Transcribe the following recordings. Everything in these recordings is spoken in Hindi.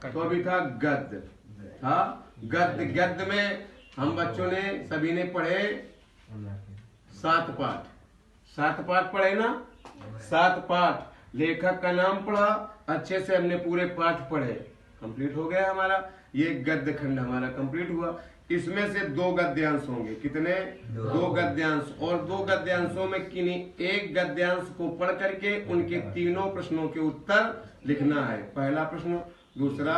तो अभी था गद्य, था गद्य। गद्य में हम बच्चों ने सभी ने पढ़े 7 पाठ, 7 पाठ पढ़े ना, 7 पाठ। लेखक का नाम पढ़ा, अच्छे से हमने पूरे पाठ पढ़े, कंप्लीट हो गया हमारा। ये गद्य खंड हमारा कंप्लीट हुआ। इसमें से 2 गद्यांश होंगे, कितने? 2 गद्यांश। और 2 गद्यांशों में किन्हीं एक गद्यांश को पढ़ करके उनके तीनों प्रश्नों के उत्तर लिखना है। पहला प्रश्न, दूसरा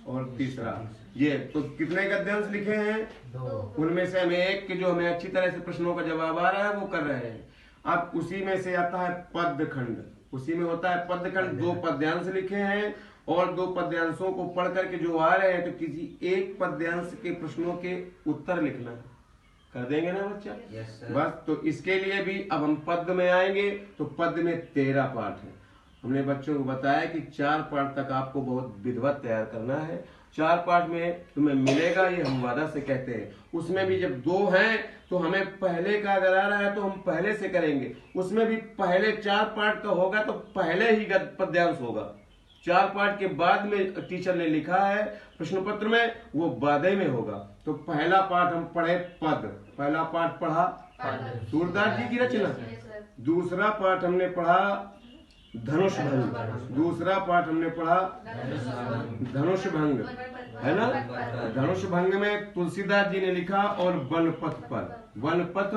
और तीसरा। ये तो कितने गद्यांश लिखे हैं? 2। उनमें से हमें एक के जो हमें अच्छी तरह से प्रश्नों का जवाब आ रहा है वो कर रहे हैं। अब उसी में से आता है पद्य खंड, उसी में होता है पद्य खंड। 2 पद्यांश लिखे हैं और 2 पद्यांशों को पढ़ करके जो आ रहे हैं तो किसी एक पद्यांश के प्रश्नों के उत्तर लिखना है। कर देंगे ना बच्चा? Yes sir. बस तो इसके लिए भी अब हम पद्य में आएंगे। तो पद्य में 13 पाठ है। हमने बच्चों को बताया कि 4 पाठ तक आपको बहुत विधिवत तैयार करना है। 4 पाठ में तुम्हें मिलेगा, ये हम वादा से कहते हैं। उसमें भी जब 2 हैं तो हमें पहले का अगर आ रहा है तो हम पहले से करेंगे। उसमें भी पहले 4 पाठ का होगा तो पहले ही पद्यांश होगा। 4 पाठ के बाद में टीचर ने लिखा है प्रश्न पत्र में, वो बाद में होगा। तो पहला पाठ हम पढ़े पद, पहला पाठ पढ़ा सूरदास जी की रचना। दूसरा पाठ हमने पढ़ा धनुष भंग, दूसरा पाठ हमने पढ़ा धनुष भंग, है ना? धनुष भंग में तुलसीदास जी ने लिखा और वनपथ पर, वनपथ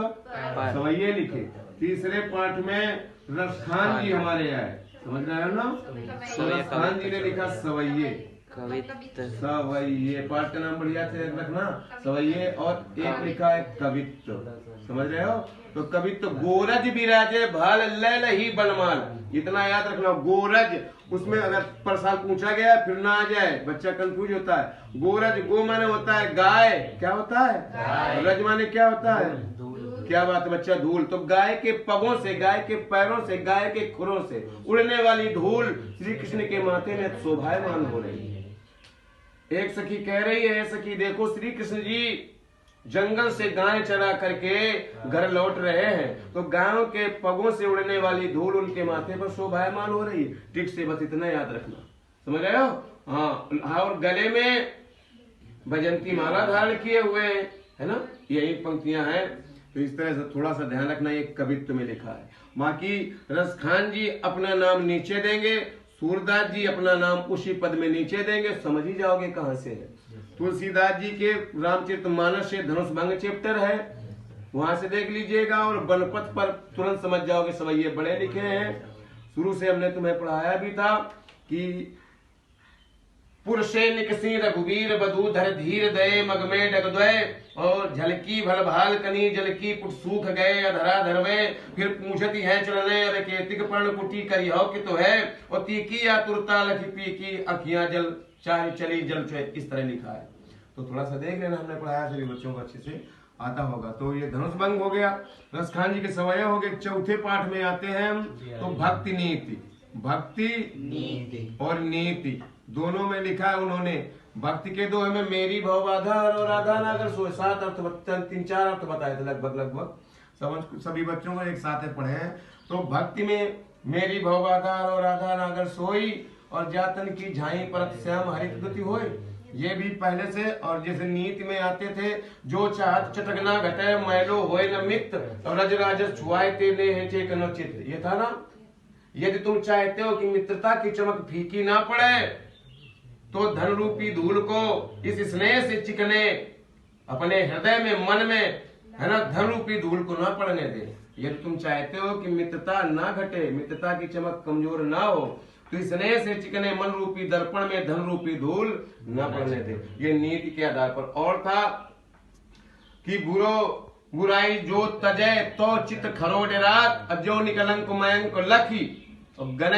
सवैये लिखे। तीसरे पाठ में रसखान जी हमारे आए, समझ रहे हो ना? रसखान जी ने लिखा सवैये, सवैये पाठ का नाम बढ़िया से रखना, सवैये। और एक लिखा है कवित्व, समझ रहे हो? तो कवित्व गोरज विराजे भाल लैल ही बनमाल, इतना याद रखना। गोरज, उसमें अगर प्रश्न पूछा गया फिर ना आ जाए, बच्चा कंफ्यूज होता है। गोरज, गो माने होता है गाय, क्या होता है? रज माने क्या होता है? क्या बात है बच्चा? धूल। तो गाय के पगों से, गाय के पैरों से, गाय के खुरों से उड़ने वाली धूल श्री कृष्ण के माथे में शोभायमान हो रही है। एक सखी कह रही है, सखी देखो श्री कृष्ण जी जंगल से गाय चरा करके घर लौट रहे हैं, तो गायों के पगों से उड़ने वाली धूल उनके माथे पर शोभायमान हो रही है। ठीक से बस इतना याद रखना, समझ रहे हो? हाँ। और गले में भजंती माला धारण किए हुए हैं, है ना? यही पंक्तियां हैं। तो इस तरह से थोड़ा सा ध्यान रखना, ये कवित्व में लिखा है। बाकी रसखान जी अपना नाम नीचे देंगे, सूरदास जी अपना नाम उसी पद में नीचे देंगे, समझ ही जाओगे कहां से है। तुलसीदास जी के रामचरितमानस से धनुष भंग चैप्टर है, वहां से देख लीजिएगा। और वनपथ पर तुरंत समझ जाओगे, सवैये बड़े लिखे हैं। शुरू से हमने तुम्हें पढ़ाया भी था कि पुरुषे निकसी रघुवीर बधू धर धीर दये मग में डगद्वय, और झलकी भल भाल कनी जल की पुट सूख गए अधरा धरवे। फिर पूछती है चलने अब केतिक पर्ण कुटी करी हो कि तो है, और तीकी आतुरता लखी पी की अखियां जल चाहे चली जल चुए, इस तरह लिखा है। तो थोड़ा सा देख लेना, हमने पढ़ाया सभी बच्चों को अच्छे से आता होगा। तो ये धनुष भंग हो गया, रसखान जी के सवैये हो गए। चौथे पाठ में आते हैं हम, तो भक्ति नीति, भक्ति नीति और नीति दोनों में लिखा है उन्होंने। भक्ति के 2 में मेरी भवबाधार और राधा नागर सोए, 7 अर्थ, 3-4 अर्थ बताए थे लगभग सभी बच्चों को एक साथ पढ़े हैं। तो भक्ति में मेरी भवबाधार और राधा नागर सोई, और जातन की झाई परत श्याम हरित दुति होए, ये भी पहले से। और जैसे नीति में आते थे, जो चाहत चटकना घटे मैलो होए न मित्र, और रज राजस छुआए ते ने चेकनो चित्र, ये था ना? यदि तुम चाहते हो कि मित्रता की चमक फीकी ना पड़े, तो धन रूपी धूल को इस स्नेह से चिकने अपने हृदय में, मन में, है ना, धन रूपी धूल को ना पड़ने दे। यदि तुम चाहते हो कि मित्रता ना घटे, मित्रता की चमक कमजोर ना हो, तो स्नेह से चिकने मन रूपी दर्पण में धन रूपी धूल न पड़ने दे। ये नीति के आधार पर। और था कि बुराई जो तजय तो चित खरोड रात, अजो निकलंक मयंक लखी, और गने